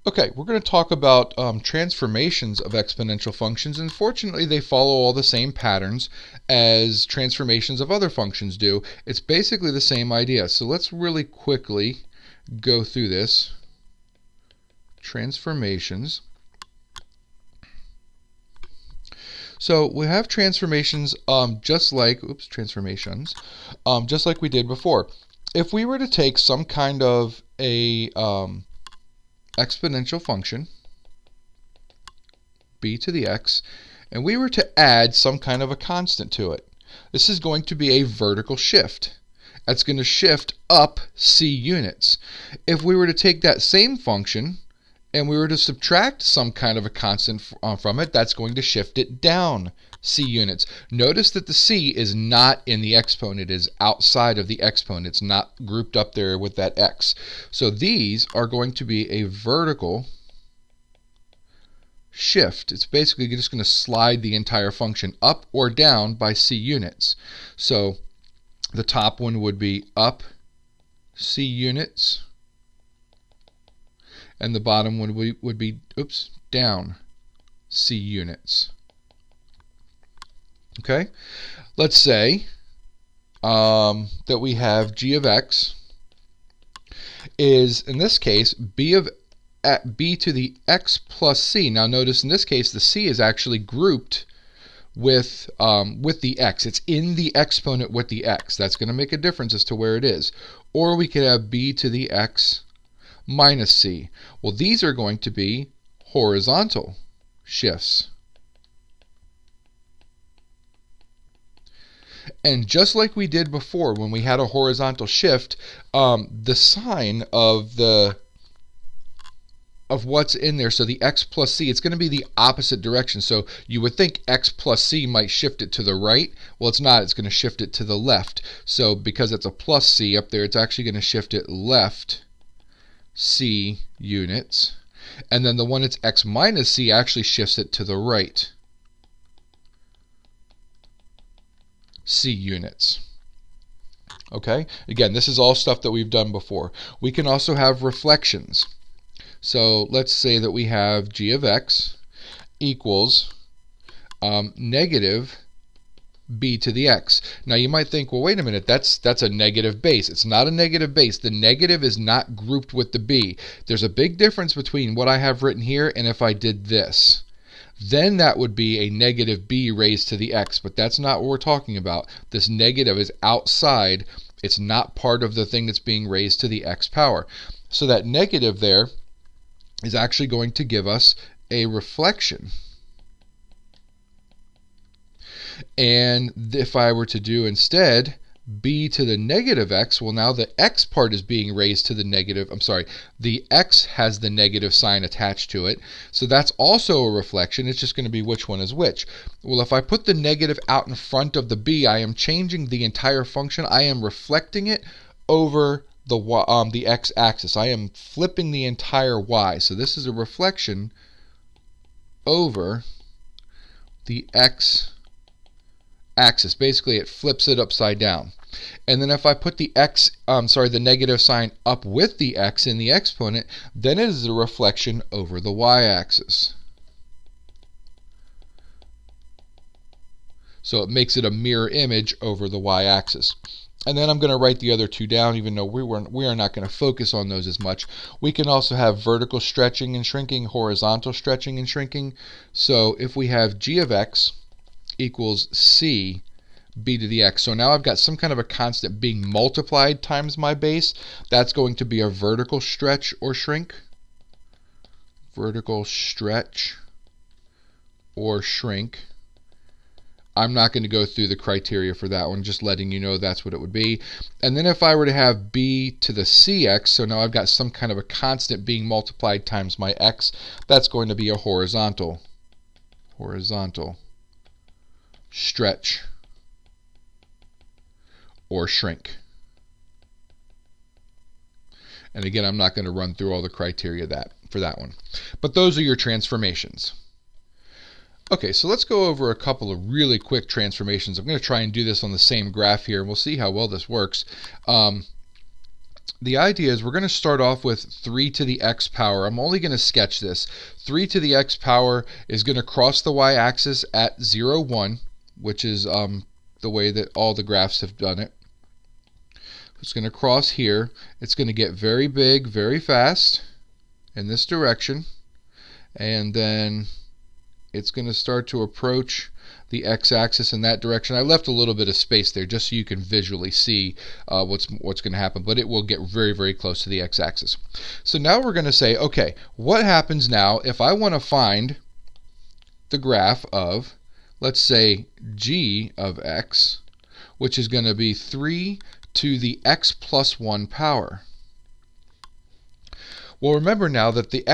Okay, we're going to talk about transformations of exponential functions, and fortunately they follow all the same patterns as transformations of other functions do. It's basically the same idea. So let's really quickly go through this. Transformations. So we have transformations just like we did before. If we were to take some kind of a exponential function, b to the x, and we were to add some kind of a constant to it, this is going to be a vertical shift. That's going to shift up c units. If we were to take that same function and we were to subtract some kind of a constant from it, that's going to shift it down c units. Notice that the c is not in the exponent. It is outside of the exponent. It's not grouped up there with that x. So these are going to be a vertical shift. It's basically just going to slide the entire function up or down by c units. So the top one would be up c units, and the bottom one would be down c units. Okay, let's say that we have g of x is, in this case, b to the x plus c. Now notice in this case the c is actually grouped with the x. It's in the exponent with the x. That's going to make a difference as to where it is. Or we could have b to the x minus c. Well, these are going to be horizontal shifts. And just like we did before when we had a horizontal shift, the sign of what's in there, so the x plus c, it's going to be the opposite direction. So you would think x plus c might shift it to the right. Well, it's not. It's going to shift it to the left. So because it's a plus c up there, it's actually going to shift it left c units. And then the one that's x minus c actually shifts it to the right c units. Okay? Again, this is all stuff that we've done before. We can also have reflections. So let's say that we have g of x equals negative b to the x. Now you might think, well, wait a minute, that's a negative base. It's not a negative base. The negative is not grouped with the b. There's a big difference between what I have written here and if I did this. Then that would be a negative b raised to the x, but that's not what we're talking about. This negative is outside. It's not part of the thing that's being raised to the x power. So that negative there is actually going to give us a reflection. And if I were to do instead b to the negative x, well, now the x part is being raised to the negative. The x has the negative sign attached to it. So that's also a reflection. It's just going to be which one is which. Well, if I put the negative out in front of the b, I am changing the entire function. I am reflecting it over the x-axis. I am flipping the entire y. So this is a reflection over the x-axis. Basically, it flips it upside down. And then if I put the the negative sign up with the x in the exponent, then it is a reflection over the y-axis. So it makes it a mirror image over the y-axis. And then I'm going to write the other two down, even though we are not going to focus on those as much. We can also have vertical stretching and shrinking, horizontal stretching and shrinking. So if we have g of x equals c b to the x, so now I've got some kind of a constant being multiplied times my base. That's going to be a vertical stretch or shrink. Vertical stretch or shrink. I'm not going to go through the criteria for that one, just letting you know that's what it would be. And then if I were to have b to the cx, so now I've got some kind of a constant being multiplied times my x, that's going to be a horizontal stretch or shrink. And again, I'm not going to run through all the criteria for that one. But those are your transformations. Okay, so let's go over a couple of really quick transformations. I'm going to try and do this on the same graph here, and we'll see how well this works. the idea is we're going to start off with 3 to the x power. I'm only going to sketch this. 3 to the x power is going to cross the y-axis at 0, 1, which is the way that all the graphs have done it. It's going to cross here. It's going to get very big very fast in this direction, and then it's going to start to approach the x-axis in that direction. I left a little bit of space there just so you can visually see what's going to happen, but it will get very, very close to the x-axis. So now we're going to say, okay, what happens now if I want to find the graph of, let's say, g of x, which is going to be 3 to the x plus 1 power. Well, remember now that the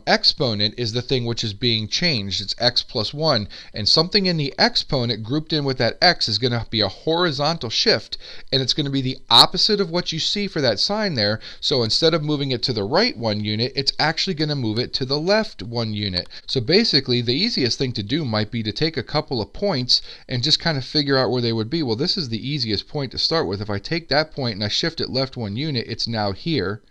exponent is the thing which is being changed. It's x plus 1. And something in the exponent grouped in with that x is going to be a horizontal shift. And it's going to be the opposite of what you see for that sign there. So instead of moving it to the right 1 unit, it's actually going to move it to the left 1 unit. So basically, the easiest thing to do might be to take a couple of points and just kind of figure out where they would be. Well, this is the easiest point to start with. If I take that point and I shift it left 1 unit, it's now here.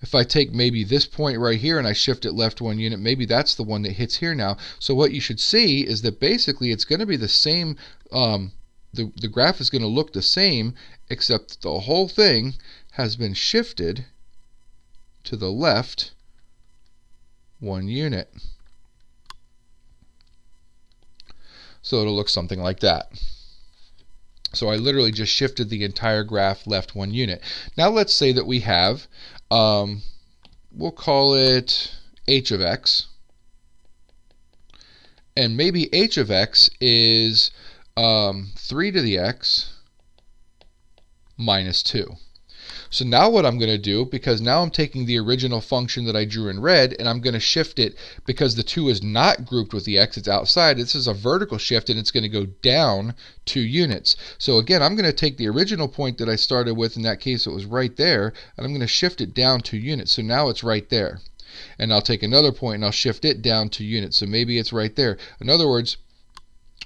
If I take maybe this point right here and I shift it left 1 unit, maybe that's the one that hits here now. So what you should see is that basically it's going to be the same, the graph is going to look the same, except the whole thing has been shifted to the left 1 unit. So it'll look something like that. So I literally just shifted the entire graph left 1 unit. Now let's say that we have, we'll call it h of x. And maybe h of x is 3 to the x minus 2. So now what I'm going to do, because now I'm taking the original function that I drew in red and I'm going to shift it, because the 2 is not grouped with the x, it's outside. This is a vertical shift and it's going to go down 2 units. So again, I'm going to take the original point that I started with, in that case it was right there, and I'm going to shift it down 2 units. So now it's right there. And I'll take another point and I'll shift it down 2 units. So maybe it's right there. In other words,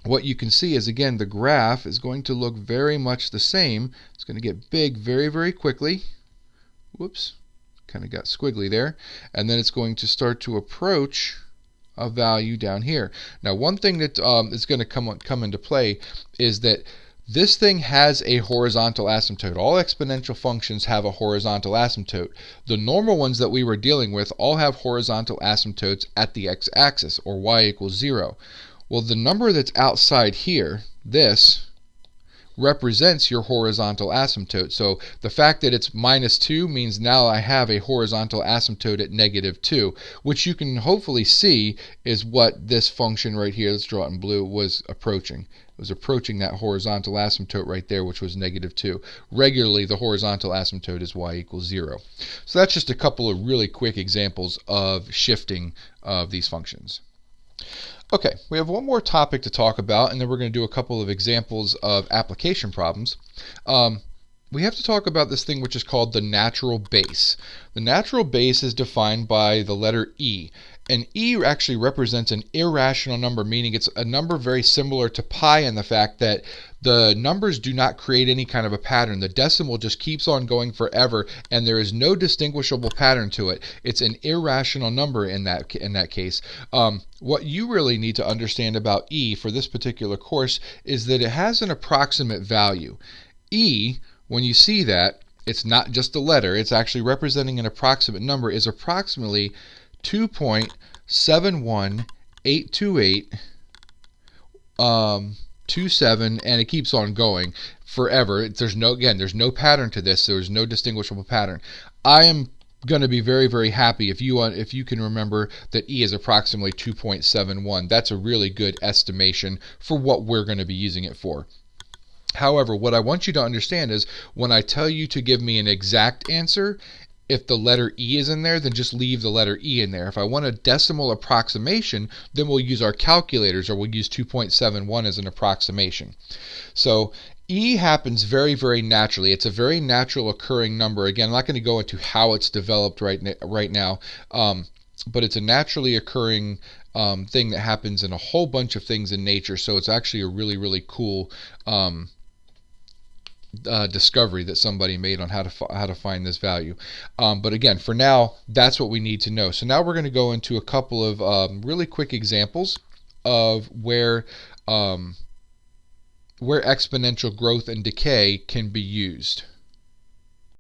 what you can see is, again, the graph is going to look very much the same. It's going to get big very, very quickly. Whoops, kind of got squiggly there. And then it's going to start to approach a value down here. Now, one thing that is going to come into play is that this thing has a horizontal asymptote. All exponential functions have a horizontal asymptote. The normal ones that we were dealing with all have horizontal asymptotes at the x-axis, or y equals 0. Well, the number that's outside here, this, represents your horizontal asymptote. So the fact that it's minus 2 means now I have a horizontal asymptote at negative 2, which you can hopefully see is what this function right here, let's draw it in blue, was approaching. It was approaching that horizontal asymptote right there, which was negative 2. Regularly, the horizontal asymptote is y equals 0. So that's just a couple of really quick examples of shifting of these functions. Okay, we have one more topic to talk about, and then we're going to do a couple of examples of application problems. We have to talk about this thing which is called the natural base. The natural base is defined by the letter E. And E actually represents an irrational number, meaning it's a number very similar to pi in the fact that the numbers do not create any kind of a pattern. The decimal just keeps on going forever, and there is no distinguishable pattern to it. It's an irrational number in that case. What you really need to understand about E for this particular course is that it has an approximate value. E, when you see that, it's not just a letter, it's actually representing an approximate number, is approximately 2.71828 and it keeps on going forever. There's no pattern to this. There's no distinguishable pattern. I am going to be very, very happy if you can remember that E is approximately 2.71. That's a really good estimation for what we're going to be using it for. However, what I want you to understand is when I tell you to give me an exact answer, if the letter E is in there, then just leave the letter E in there. If I want a decimal approximation, then we'll use our calculators, or we'll use 2.71 as an approximation. So E happens very, very naturally. It's a very natural occurring number. Again, I'm not going to go into how it's developed right now, but it's a naturally occurring thing that happens in a whole bunch of things in nature. So it's actually a really, really cool discovery that somebody made on how to find this value. But again, for now, that's what we need to know. So now we're going to go into a couple of really quick examples of where exponential growth and decay can be used.